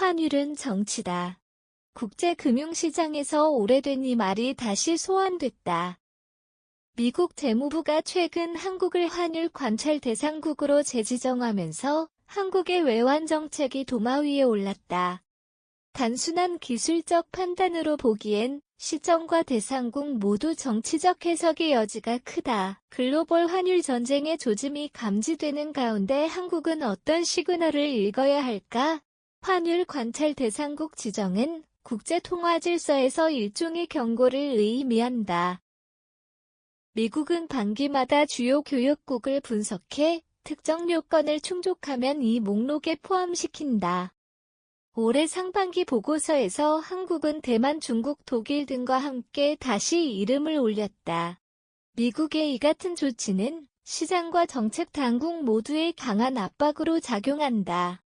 환율은 정치다. 국제금융시장에서 오래된 이 말이 다시 소환됐다. 미국 재무부가 최근 한국을 환율 관찰 대상국으로 재지정하면서 한국의 외환 정책이 도마 위에 올랐다. 단순한 기술적 판단으로 보기엔 시점과 대상국 모두 정치적 해석의 여지가 크다. 글로벌 환율 전쟁의 조짐이 감지되는 가운데 한국은 어떤 시그널을 읽어야 할까? 환율 관찰 대상국 지정은 국제통화 질서에서 일종의 경고를 의미한다. 미국은 반기마다 주요 교역국을 분석해 특정 요건을 충족하면 이 목록에 포함시킨다. 올해 상반기 보고서에서 한국은 대만, 중국, 독일 등과 함께 다시 이름을 올렸다. 미국의 이 같은 조치는 시장과 정책 당국 모두에 강한 압박으로 작용한다.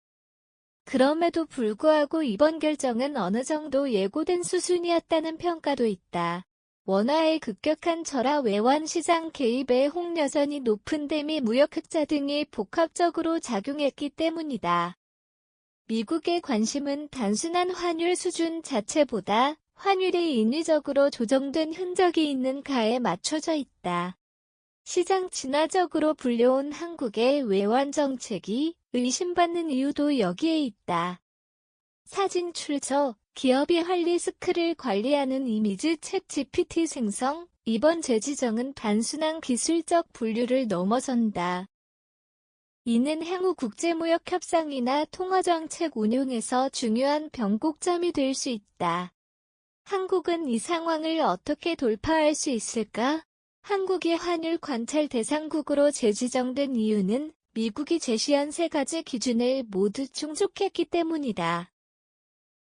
그럼에도 불구하고 이번 결정은 어느 정도 예고된 수순이었다는 평가도 있다. 원화의 급격한 절하, 외환 시장 개입에 홍 여전히 높은 대미 무역 흑자 등이 복합적으로 작용했기 때문이다. 미국의 관심은 단순한 환율 수준 자체보다 환율이 인위적으로 조정된 흔적이 있는가에 맞춰져 있다. 시장 진화적으로 불려온 한국의 외환 정책이 의심받는 이유도 여기에 있다. 사진 출처, 기업이 헐리스크를 관리하는 이미지 챗 GPT 생성, 이번 재지정은 단순한 기술적 분류를 넘어선다. 이는 향후 국제무역 협상이나 통화정책 운용에서 중요한 변곡점이 될 수 있다. 한국은 이 상황을 어떻게 돌파할 수 있을까? 한국이 환율 관찰 대상국으로 재지정된 이유는 미국이 제시한 3가지 기준을 모두 충족했기 때문이다.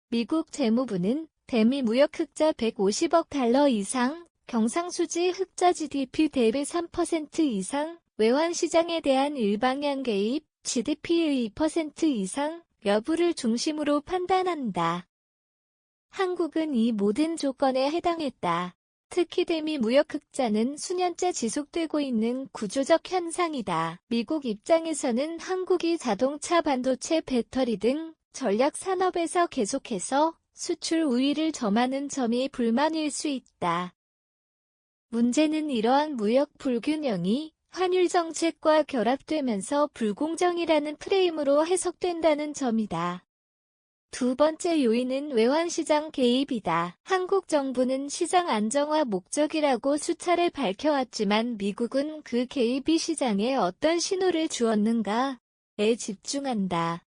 미국 재무부는 대미 무역 흑자 150억 달러 이상, 경상수지 흑자 GDP 대비 3% 이상, 외환시장에 대한 일방향 개입, GDP의 2% 이상 여부를 중심으로 판단한다. 한국은 이 모든 조건에 해당했다. 특히 대미 무역 흑자는 수년째 지속되고 있는 구조적 현상이다. 미국 입장에서는 한국이 자동차, 반도체, 배터리 등 전략 산업에서 계속해서 수출 우위를 점하는 점이 불만일 수 있다. 문제는 이러한 무역 불균형이 환율 정책과 결합되면서 불공정이라는 프레임으로 해석된다는 점이다. 두 번째 요인은 외환시장 개입이다. 한국 정부는 시장 안정화 목적이라고 수차례 밝혀왔지만 미국은 그 개입이 시장에 어떤 신호를 주었는가에 집중한다.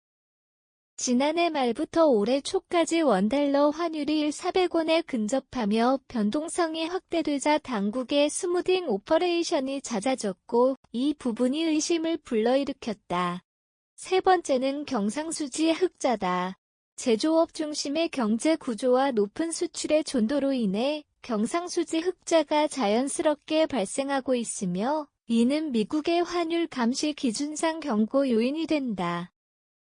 지난해 말부터 올해 초까지 원달러 환율이 400원에 근접하며 변동성이 확대되자 당국의 스무딩 오퍼레이션이 잦아졌고 이 부분이 의심을 불러일으켰다. 세 번째는 경상수지 흑자다. 제조업 중심의 경제 구조와 높은 수출의 존도로 인해 경상수지 흑자가 자연스럽게 발생하고 있으며 이는 미국의 환율 감시 기준상 경고 요인이 된다.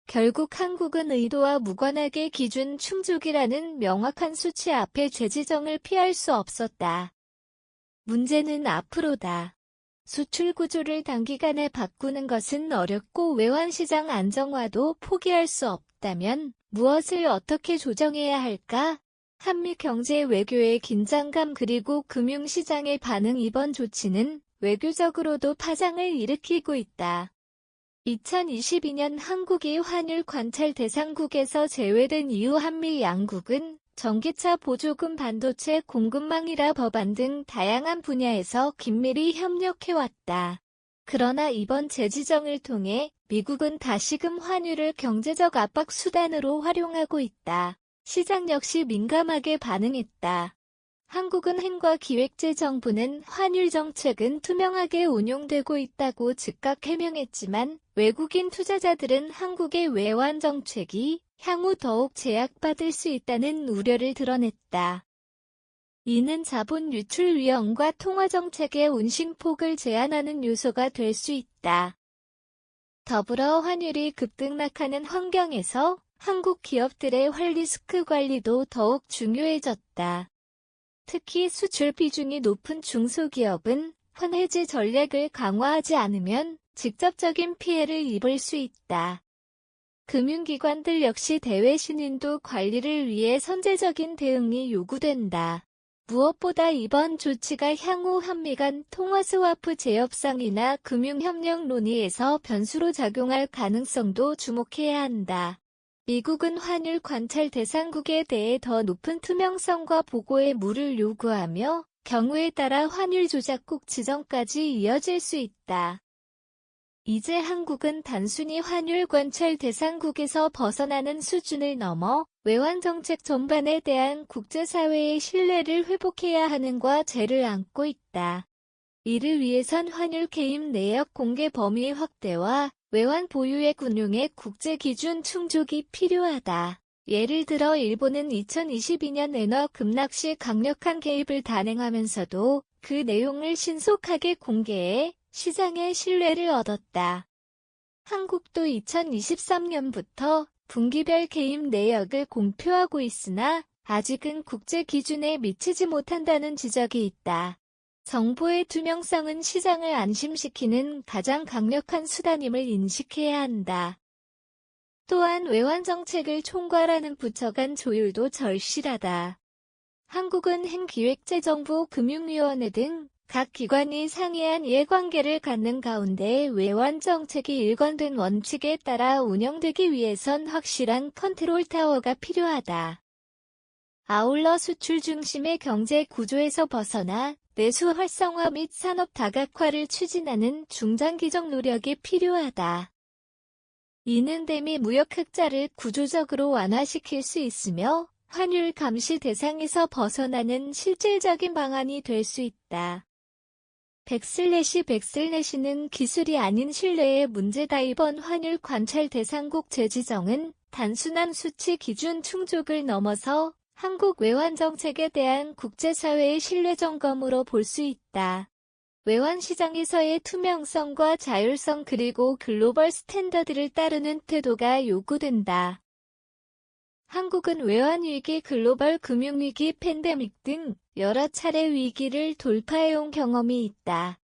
결국 한국은 의도와 무관하게 기준 충족이라는 명확한 수치 앞에 재지정을 피할 수 없었다. 문제는 앞으로다. 수출 구조를 단기간에 바꾸는 것은 어렵고 외환시장 안정화도 포기할 수 없다면 무엇을 어떻게 조정해야 할까? 한미 경제 외교의 긴장감 그리고 금융시장의 반응 이번 조치는 외교적으로도 파장을 일으키고 있다. 2022년 한국이 환율 관찰 대상국에서 제외된 이후 한미 양국은 전기차 보조금, 반도체 공급망이라 법안 등 다양한 분야에서 긴밀히 협력해왔다. 그러나 이번 재지정을 통해 미국은 다시금 환율을 경제적 압박 수단으로 활용하고 있다. 시장 역시 민감하게 반응했다. 한국은 행과 기획재정부는 환율 정책은 투명하게 운용되고 있다고 즉각 해명했지만 외국인 투자자들은 한국의 외환 정책이 향후 더욱 제약받을 수 있다는 우려를 드러냈다. 이는 자본 유출 위험과 통화 정책의 운신폭을 제한하는 요소가 될 수 있다. 더불어 환율이 급등락하는 환경에서 한국 기업들의 헐리스크 관리도 더욱 중요해졌다. 특히 수출 비중이 높은 중소기업은 환해지 전략을 강화하지 않으면 직접적인 피해를 입을 수 있다. 금융기관들 역시 대외 신인도 관리를 위해 선제적인 대응이 요구된다. 무엇보다 이번 조치가 향후 한미 간 통화스와프 재협상이나 금융협력 논의에서 변수로 작용할 가능성도 주목해야 한다. 미국은 환율 관찰 대상국에 대해 더 높은 투명성과 보고의 물을 요구하며 경우에 따라 환율 조작국 지정까지 이어질 수 있다. 이제 한국은 단순히 환율 관찰 대상국에서 벗어나는 수준을 넘어 외환정책 전반에 대한 국제사회의 신뢰를 회복해야 하는 과제를 안고 있다. 이를 위해선 환율 개입 내역 공개 범위 확대와 외환 보유액 운용의 국제 기준 충족이 필요하다. 예를 들어 일본은 2022년 엔화 급락 시 강력한 개입을 단행하면서도 그 내용을 신속하게 공개해 시장의 신뢰를 얻었다. 한국도 2023년부터 분기별 개입 내역을 공표하고 있으나 아직은 국제 기준에 미치지 못한다는 지적이 있다. 정보의 투명성은 시장을 안심시키는 가장 강력한 수단임을 인식해야 한다. 또한 외환정책을 총괄하는 부처 간 조율도 절실하다. 한국은 행기획재정부 금융위원회 등 각 기관이 상이한 이해관계를 갖는 가운데 외환정책이 일관된 원칙에 따라 운영되기 위해선 확실한 컨트롤 타워가 필요하다. 아울러 수출 중심의 경제 구조에서 벗어나 내수 활성화 및 산업 다각화를 추진하는 중장기적 노력이 필요하다. 이는 대미 무역 흑자를 구조적으로 완화시킬 수 있으며 환율 감시 대상에서 벗어나는 실질적인 방안이 될 수 있다. 백슬래시는 기술이 아닌 신뢰의 문제다. 이번 환율 관찰 대상국 재지정은 단순한 수치 기준 충족을 넘어서 한국 외환정책에 대한 국제사회의 신뢰 점검으로 볼 수 있다. 외환시장에서의 투명성과 자율성 그리고 글로벌 스탠더드를 따르는 태도가 요구된다. 한국은 외환위기, 글로벌 금융위기, 팬데믹 등 여러 차례 위기를 돌파해온 경험이 있다.